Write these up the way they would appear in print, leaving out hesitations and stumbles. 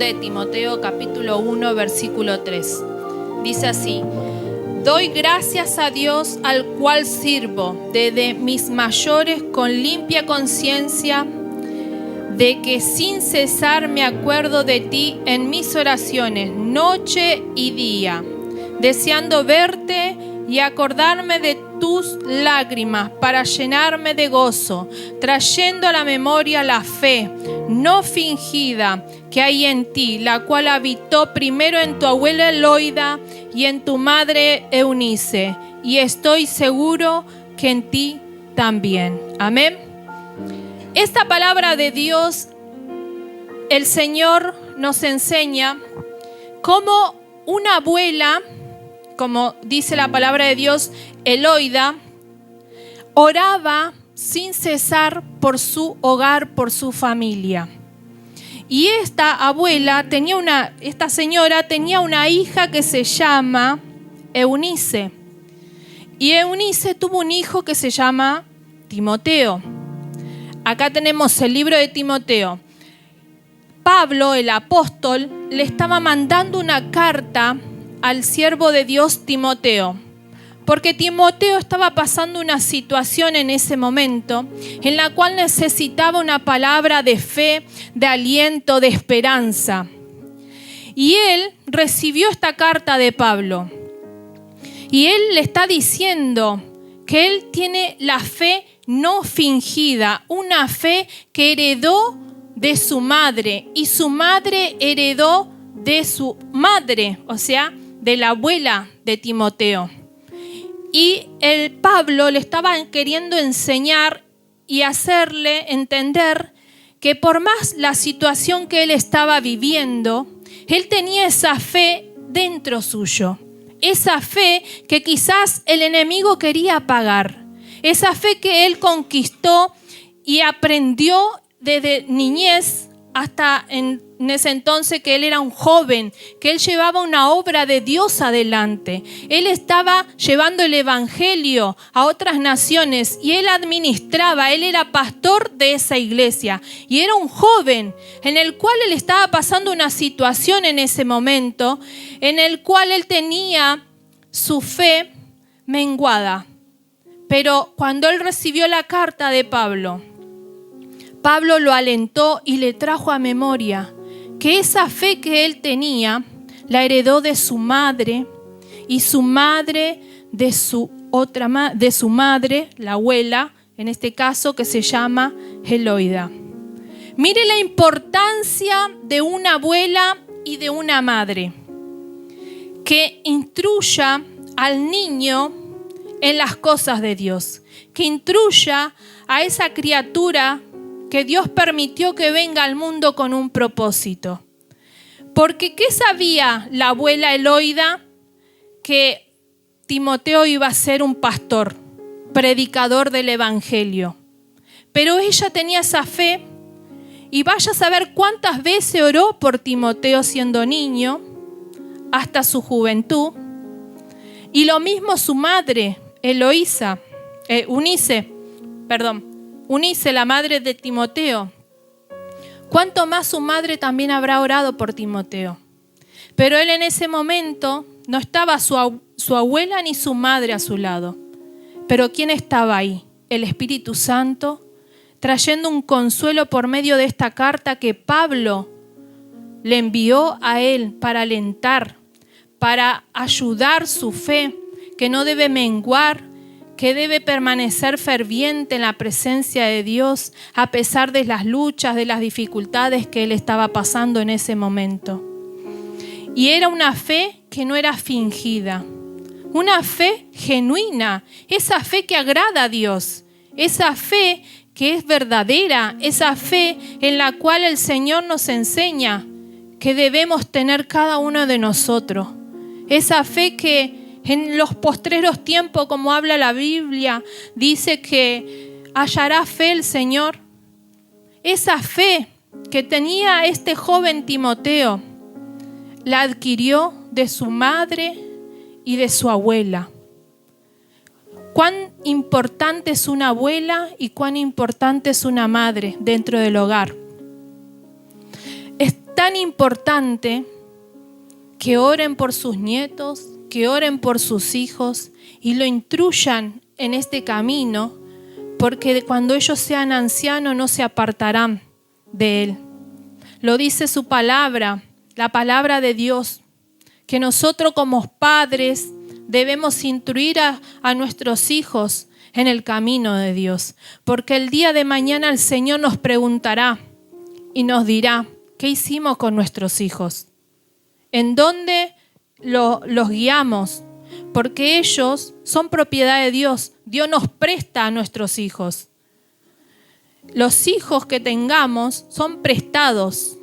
de Timoteo capítulo 1 versículo 3. Dice así: doy gracias a Dios al cual sirvo desde mis mayores con limpia conciencia, de que sin cesar me acuerdo de ti en mis oraciones, noche y día, deseando verte y acordarme de tus lágrimas para llenarme de gozo, trayendo a la memoria la fe no fingida que hay en ti, la cual habitó primero en tu abuela Loida y en tu madre Eunice, y estoy seguro que en ti también. Amén. Esta palabra de Dios, el Señor nos enseña cómo una abuela, como dice la palabra de Dios, Eloida, oraba sin cesar por su hogar, por su familia. Y esta señora tenía una hija que se llama Eunice. Y Eunice tuvo un hijo que se llama Timoteo. Acá tenemos el libro de Timoteo. Pablo, el apóstol, le estaba mandando una carta al siervo de Dios Timoteo, porque Timoteo estaba pasando una situación en ese momento en la cual necesitaba una palabra de fe, de aliento, de esperanza. Y él recibió esta carta de Pablo. Y él le está diciendo que él tiene la fe no fingida, una fe que heredó de su madre, y su madre heredó de su madre, o sea, de la abuela de Timoteo. Y el Pablo le estaba queriendo enseñar y hacerle entender que por más la situación que él estaba viviendo, él tenía esa fe dentro suyo. Esa fe que quizás el enemigo quería apagar. Esa fe que él conquistó y aprendió desde niñez hasta en ese entonces, que él era un joven, que él llevaba una obra de Dios adelante. Él estaba llevando el evangelio a otras naciones y él administraba, él era pastor de esa iglesia. Y era un joven en el cual él estaba pasando una situación en ese momento, en el cual él tenía su fe menguada. Pero cuando él recibió la carta de Pablo, Pablo lo alentó y le trajo a memoria que esa fe que él tenía la heredó de su madre, y su madre de su madre, la abuela, en este caso, que se llama Eloida. Mire la importancia de una abuela y de una madre que instruya al niño en las cosas de Dios, que instruya a esa criatura que Dios permitió que venga al mundo con un propósito. Porque ¿qué sabía la abuela Eloida? Que Timoteo iba a ser un pastor, predicador del evangelio. Pero ella tenía esa fe, y vaya a saber cuántas veces oró por Timoteo siendo niño, hasta su juventud. Y lo mismo su madre, Eunice, la madre de Timoteo. Cuánto más su madre también habrá orado por Timoteo. Pero él en ese momento no estaba su abuela ni su madre a su lado. Pero ¿quién estaba ahí? El Espíritu Santo, trayendo un consuelo por medio de esta carta que Pablo le envió a él para alentar, para ayudar su fe, que no debe menguar, que debe permanecer ferviente en la presencia de Dios a pesar de las luchas, de las dificultades que él estaba pasando en ese momento. Y era una fe que no era fingida, una fe genuina, esa fe que agrada a Dios, esa fe que es verdadera, esa fe en la cual el Señor nos enseña que debemos tener cada uno de nosotros. Esa fe que en los postreros tiempos, como habla la Biblia, dice que hallará fe el Señor. Esa fe que tenía este joven Timoteo, la adquirió de su madre y de su abuela. Cuán importante es una abuela y cuán importante es una madre dentro del hogar. Es tan importante que oren por sus nietos, que oren por sus hijos y lo instruyan en este camino, porque cuando ellos sean ancianos no se apartarán de él. Lo dice su palabra, la palabra de Dios, que nosotros como padres debemos instruir a nuestros hijos en el camino de Dios, porque el día de mañana el Señor nos preguntará y nos dirá, ¿qué hicimos con nuestros hijos? ¿En dónde los guiamos? Porque ellos son propiedad de Dios. Dios nos presta a nuestros hijos. Los hijos que tengamos son prestados.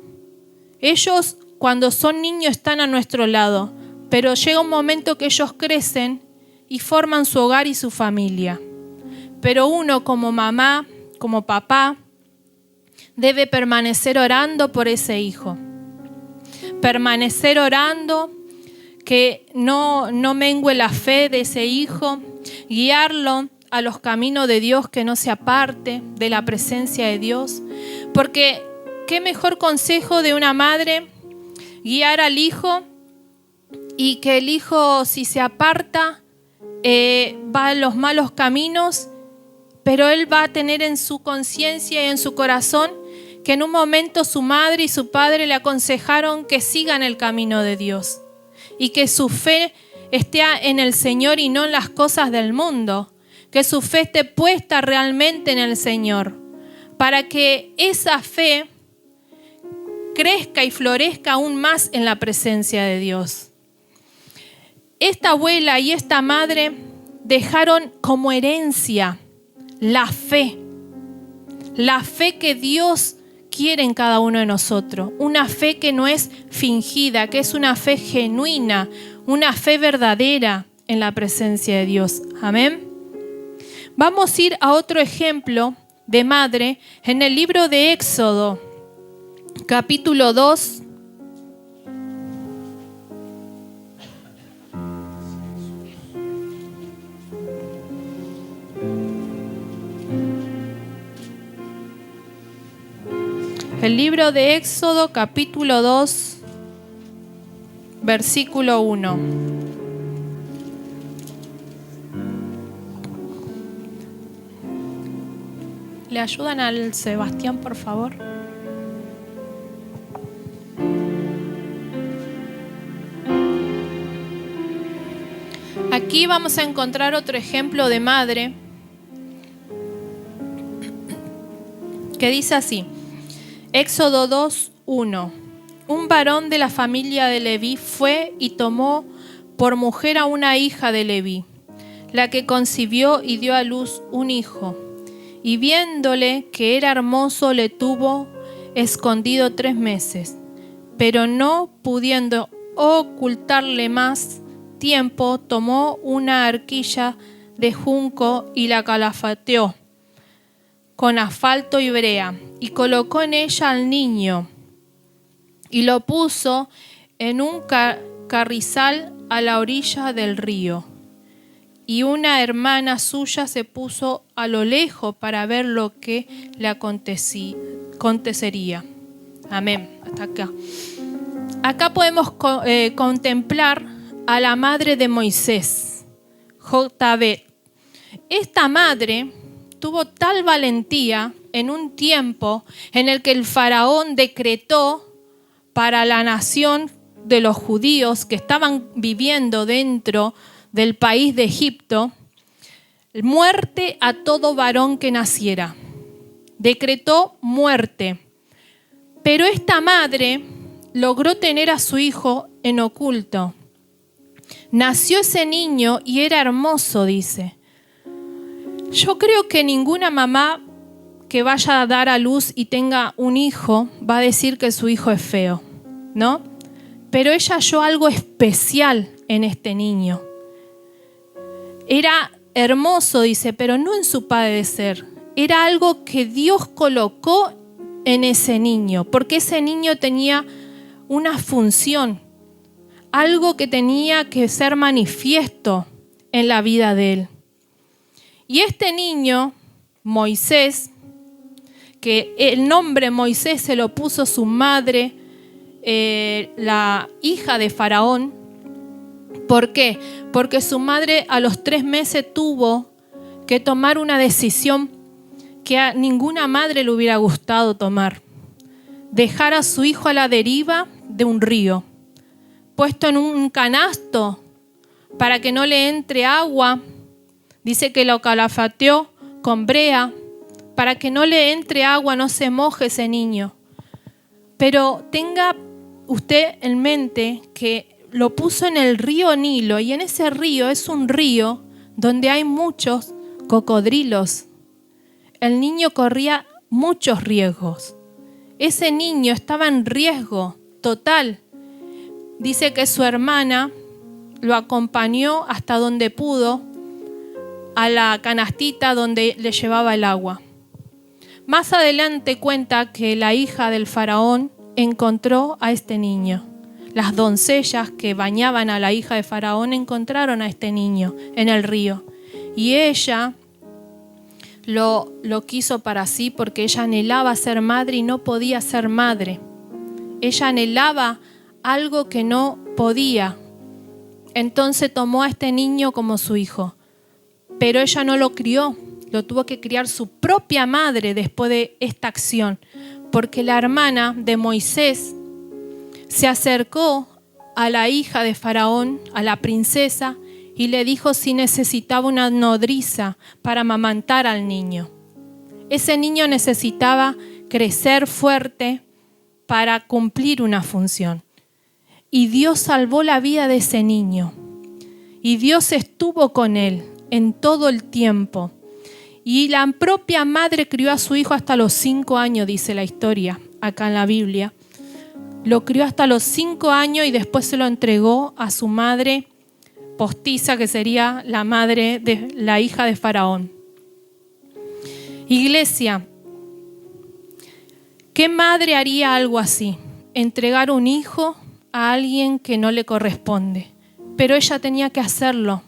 Ellos cuando son niños están a nuestro lado, pero llega un momento que ellos crecen y forman su hogar y su familia. Pero uno como mamá, como papá, debe permanecer orando por ese hijo. Permanecer orando, que no mengue la fe de ese hijo, guiarlo a los caminos de Dios, que no se aparte de la presencia de Dios. Porque qué mejor consejo de una madre, guiar al hijo y que el hijo, si se aparta, va a los malos caminos, pero él va a tener en su conciencia y en su corazón que en un momento su madre y su padre le aconsejaron que sigan el camino de Dios y que su fe esté en el Señor y no en las cosas del mundo, que su fe esté puesta realmente en el Señor, para que esa fe crezca y florezca aún más en la presencia de Dios. Esta abuela y esta madre dejaron como herencia la fe que Dios quiere en cada uno de nosotros, una fe que no es fingida, que es una fe genuina, una fe verdadera en la presencia de Dios. Amén. Vamos a ir a otro ejemplo de madre en el libro de Éxodo, capítulo 2. El libro de Éxodo, capítulo 2, versículo 1. ¿Le ayudan al Sebastián, por favor? Aquí vamos a encontrar otro ejemplo de madre que dice así. Éxodo 2, 1. Un varón de la familia de Leví fue y tomó por mujer a una hija de Leví, la que concibió y dio a luz un hijo. Y viéndole que era hermoso, le tuvo escondido 3 meses. Pero no pudiendo ocultarle más tiempo, tomó una arquilla de junco y la calafateó con asfalto y brea, y colocó en ella al niño, y lo puso en un carrizal a la orilla del río. Y una hermana suya se puso a lo lejos para ver lo que le acontecería. Amén. Hasta acá. Acá podemos contemplar a la madre de Moisés, Jotabet. Esta madre tuvo tal valentía en un tiempo en el que el faraón decretó para la nación de los judíos que estaban viviendo dentro del país de Egipto, muerte a todo varón que naciera. Decretó muerte. Pero esta madre logró tener a su hijo en oculto. Nació ese niño y era hermoso, dice. Yo creo que ninguna mamá que vaya a dar a luz y tenga un hijo va a decir que su hijo es feo, ¿no? Pero ella halló algo especial en este niño. Era hermoso, dice, pero no en su padecer. Era algo que Dios colocó en ese niño, porque ese niño tenía una función, algo que tenía que ser manifiesto en la vida de él. Y este niño, Moisés, que el nombre Moisés se lo puso su madre la hija de Faraón. ¿Por qué? Porque su madre a los 3 meses tuvo que tomar una decisión que a ninguna madre le hubiera gustado tomar. Dejar a su hijo a la deriva de un río, puesto en un canasto para que no le entre agua. Dice que lo calafateó con brea para que no le entre agua, no se moje ese niño. Pero tenga usted en mente que lo puso en el río Nilo, y en ese río es un río donde hay muchos cocodrilos. El niño corría muchos riesgos. Ese niño estaba en riesgo total. Dice que su hermana lo acompañó hasta donde pudo, a la canastita donde le llevaba el agua. Más adelante cuenta que la hija del faraón encontró a este niño. Las doncellas que bañaban a la hija de Faraón encontraron a este niño en el río. Y ella lo quiso para sí porque ella anhelaba ser madre y no podía ser madre. Ella anhelaba algo que no podía. Entonces tomó a este niño como su hijo. Pero ella no lo crió, lo tuvo que criar su propia madre después de esta acción. Porque la hermana de Moisés se acercó a la hija de Faraón, a la princesa, y le dijo si necesitaba una nodriza para amamantar al niño. Ese niño necesitaba crecer fuerte para cumplir una función. Y Dios salvó la vida de ese niño. Y Dios estuvo con él en todo el tiempo. Y la propia madre crió a su hijo hasta los 5 años, dice la historia, acá en la Biblia. Lo crió hasta los 5 años y después se lo entregó a su madre postiza, que sería la madre de la hija de Faraón. Iglesia, ¿qué madre haría algo así? Entregar un hijo a alguien que no le corresponde. Pero ella tenía que hacerlo.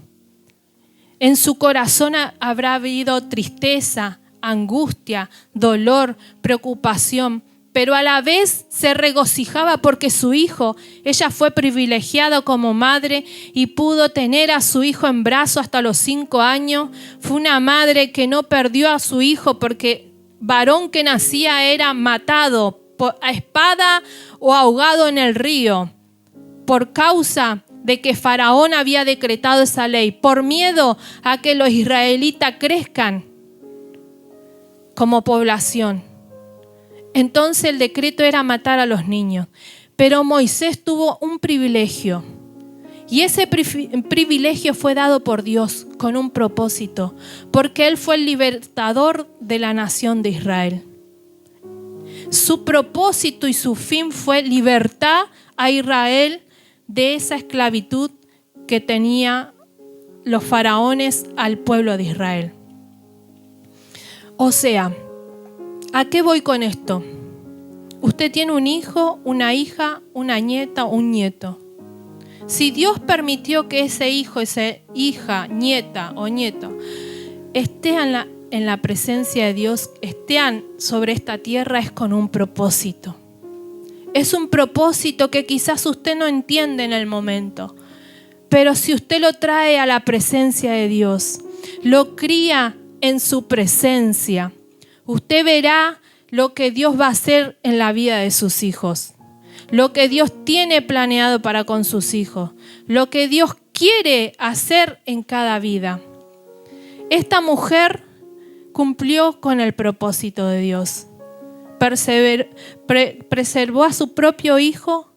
En su corazón habrá habido tristeza, angustia, dolor, preocupación, pero a la vez se regocijaba porque su hijo, ella fue privilegiada como madre y pudo tener a su hijo en brazos hasta los 5 años. Fue una madre que no perdió a su hijo porque varón que nacía era matado a espada o ahogado en el río por causa de que Faraón había decretado esa ley, por miedo a que los israelitas crezcan como población. Entonces el decreto era matar a los niños. Pero Moisés tuvo un privilegio. Y ese privilegio fue dado por Dios con un propósito. Porque Él fue el libertador de la nación de Israel. Su propósito y su fin fue libertar a Israel de esa esclavitud que tenía los faraones al pueblo de Israel. O sea, ¿a qué voy con esto? Usted tiene un hijo, una hija, una nieta o un nieto. Si Dios permitió que ese hijo, esa hija, nieta o nieto esté en la presencia de Dios, estén sobre esta tierra, es con un propósito. Es un propósito que quizás usted no entiende en el momento. Pero si usted lo trae a la presencia de Dios, lo cría en su presencia, usted verá lo que Dios va a hacer en la vida de sus hijos. Lo que Dios tiene planeado para con sus hijos. Lo que Dios quiere hacer en cada vida. Esta mujer cumplió con el propósito de Dios. Preservó a su propio hijo,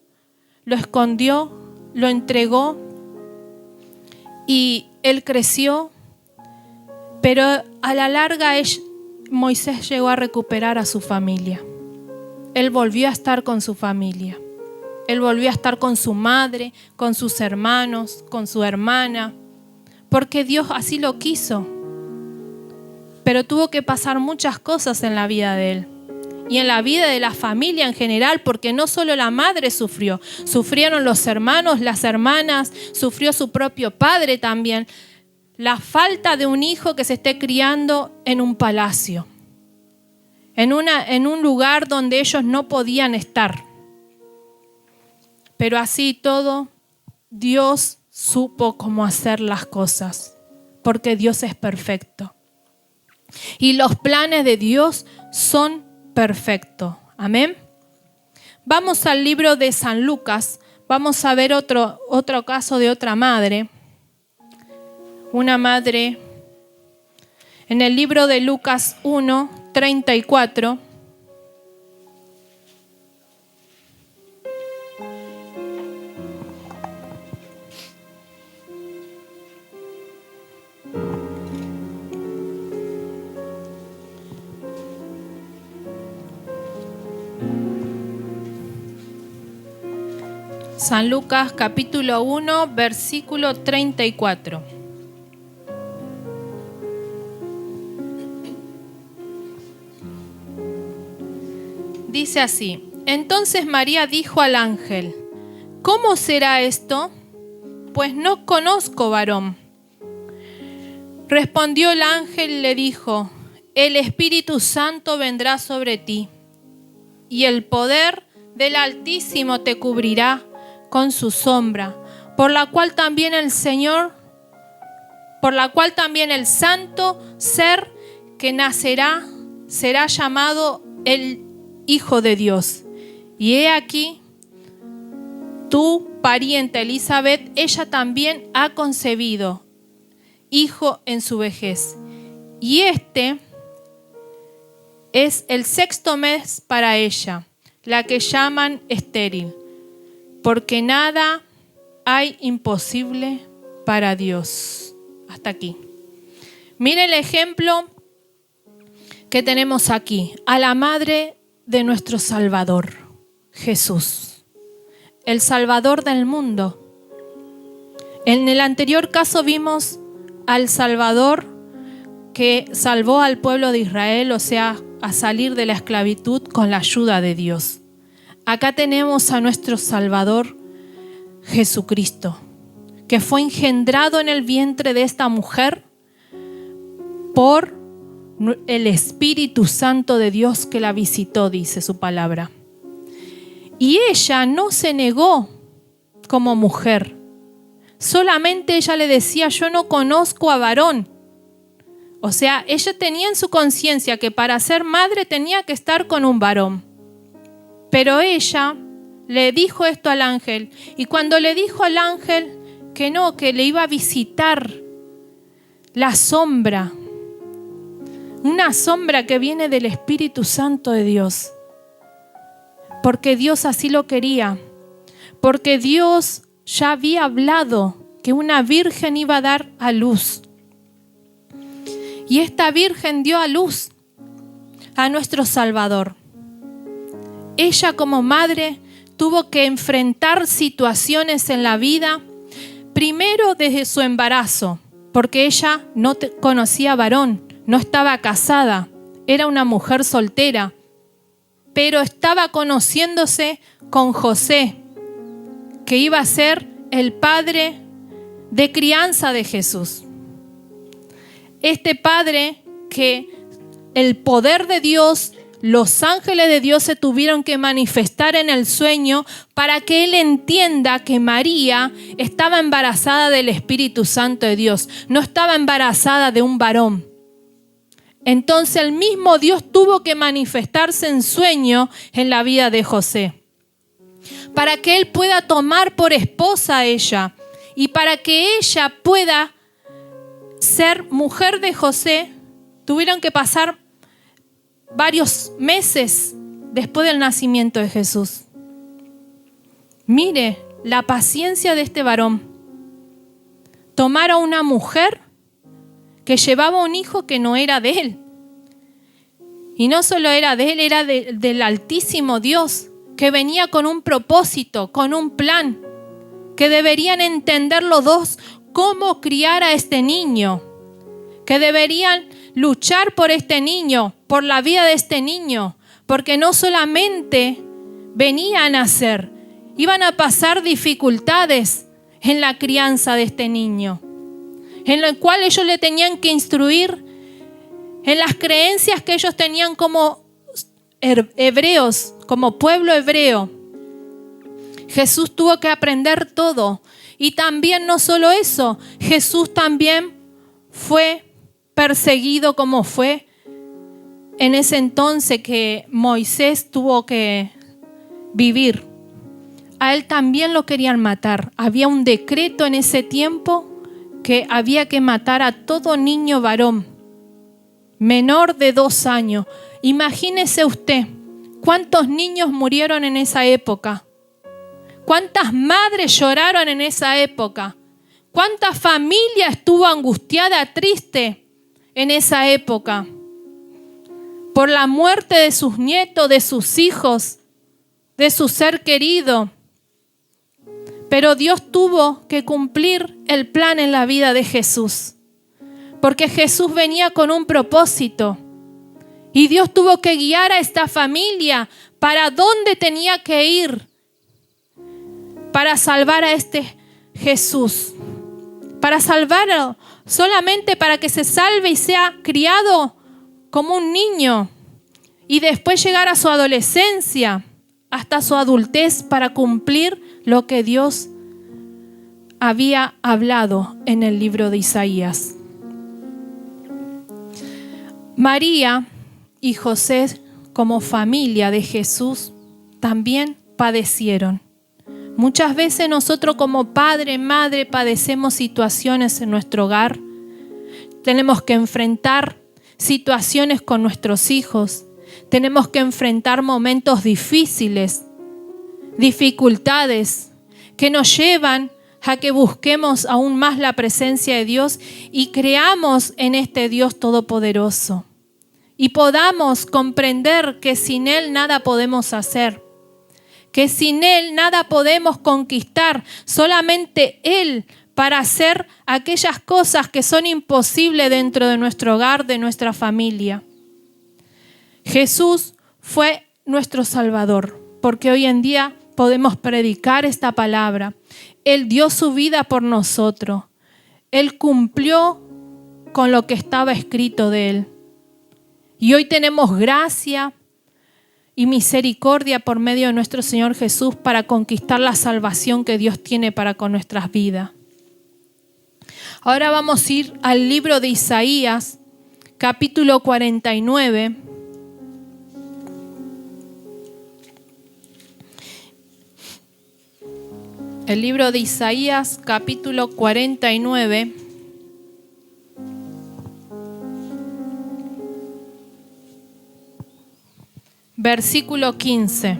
lo escondió, lo entregó y él creció, pero a la larga Moisés llegó a recuperar a su familia. Él volvió a estar con su familia. Él volvió a estar con su madre, con sus hermanos, con su hermana, porque Dios así lo quiso. Pero tuvo que pasar muchas cosas en la vida de él. Y en la vida de la familia en general, porque no solo la madre sufrió, sufrieron los hermanos, las hermanas, sufrió su propio padre también. La falta de un hijo que se esté criando en un palacio, en un lugar donde ellos no podían estar. Pero así todo, Dios supo cómo hacer las cosas, porque Dios es perfecto. Y los planes de Dios son perfectos. Amén. Vamos al libro de San Lucas. Vamos a ver otro caso de otra madre. Una madre en el libro de Lucas 1:34. San Lucas capítulo 1, versículo 34. Dice así: entonces María dijo al ángel: ¿cómo será esto? Pues no conozco varón. Respondió el ángel y le dijo: el Espíritu Santo vendrá sobre ti, y el poder del Altísimo te cubrirá con su sombra, por la cual también el santo ser que nacerá será llamado el Hijo de Dios. Y he aquí, tu pariente Elizabeth, ella también ha concebido hijo en su vejez. Y este es el 6º mes para ella, la que llaman estéril, porque nada hay imposible para Dios. Hasta aquí. Mire el ejemplo que tenemos aquí, a la madre de nuestro Salvador, Jesús, el Salvador del mundo. En el anterior caso vimos al Salvador que salvó al pueblo de Israel, o sea, a salir de la esclavitud con la ayuda de Dios. Acá tenemos a nuestro Salvador Jesucristo, que fue engendrado en el vientre de esta mujer por el Espíritu Santo de Dios que la visitó, dice su palabra. Y ella no se negó como mujer. Solamente ella le decía: yo no conozco a varón. O sea, ella tenía en su conciencia que para ser madre tenía que estar con un varón. Pero ella le dijo esto al ángel. Y cuando le dijo al ángel que no, que le iba a visitar la sombra, una sombra que viene del Espíritu Santo de Dios, porque Dios así lo quería, porque Dios ya había hablado que una virgen iba a dar a luz. Y esta virgen dio a luz a nuestro Salvador. Ella como madre tuvo que enfrentar situaciones en la vida, primero desde su embarazo, porque ella no conocía varón, no estaba casada, era una mujer soltera, pero estaba conociéndose con José, que iba a ser el padre de crianza de Jesús. Este padre que el poder de Dios, los ángeles de Dios se tuvieron que manifestar en el sueño para que él entienda que María estaba embarazada del Espíritu Santo de Dios, no estaba embarazada de un varón. Entonces el mismo Dios tuvo que manifestarse en sueño en la vida de José, para que él pueda tomar por esposa a ella y para que ella pueda ser mujer de José. Tuvieron que pasar varios meses después del nacimiento de Jesús. Mire la paciencia de este varón. Tomar a una mujer que llevaba un hijo que no era de él. Y no solo era de él, era del Altísimo Dios, que venía con un propósito, con un plan, que deberían entender los dos cómo criar a este niño, que deberían luchar por este niño, por la vida de este niño, porque no solamente venía a nacer, iban a pasar dificultades en la crianza de este niño, en lo cual ellos le tenían que instruir en las creencias que ellos tenían como hebreos, como pueblo hebreo. Jesús tuvo que aprender todo. Y también no solo eso, Jesús también fue perseguido como fue en ese entonces que Moisés tuvo que vivir. A él también lo querían matar. Había un decreto en ese tiempo que había que matar a todo niño varón menor de 2 años. Imagínese usted cuántos niños murieron en esa época. ¿Cuántas madres lloraron en esa época? ¿Cuánta familia estuvo angustiada, triste en esa época? Por la muerte de sus nietos, de sus hijos, de su ser querido. Pero Dios tuvo que cumplir el plan en la vida de Jesús. Porque Jesús venía con un propósito. Y Dios tuvo que guiar a esta familia para dónde tenía que ir. Para salvar a este Jesús. Para salvarlo. Solamente para que se salve y sea criado como un niño. Y después llegar a su adolescencia. Hasta su adultez para cumplir lo que Dios había hablado en el libro de Isaías. María y José, como familia de Jesús, también padecieron. Muchas veces nosotros como padre, madre, padecemos situaciones en nuestro hogar. Tenemos que enfrentar situaciones con nuestros hijos. Tenemos que enfrentar momentos difíciles, dificultades que nos llevan a que busquemos aún más la presencia de Dios y creamos en este Dios todopoderoso. Y podamos comprender que sin Él nada podemos hacer, que sin Él nada podemos conquistar, solamente Él para hacer aquellas cosas que son imposibles dentro de nuestro hogar, de nuestra familia. Jesús fue nuestro Salvador, porque hoy en día podemos predicar esta palabra. Él dio su vida por nosotros. Él cumplió con lo que estaba escrito de Él. Y hoy tenemos gracia y misericordia por medio de nuestro Señor Jesús para conquistar la salvación que Dios tiene para con nuestras vidas. Ahora vamos a ir al libro de Isaías, capítulo 49. El libro de Isaías, capítulo 49. Versículo 15.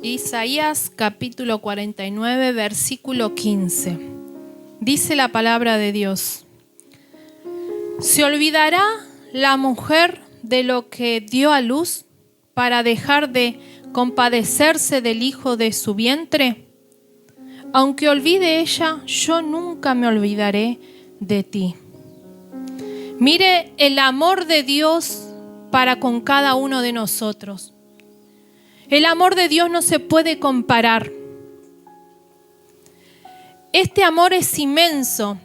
Isaías capítulo 49, versículo 15. Dice la palabra de Dios: ¿se olvidará la mujer de lo que dio a luz para dejar de compadecerse del hijo de su vientre? Aunque olvide ella, yo nunca me olvidaré de ti. Mire el amor de Dios para con cada uno de nosotros. El amor de Dios no se puede comparar. Este amor es inmenso.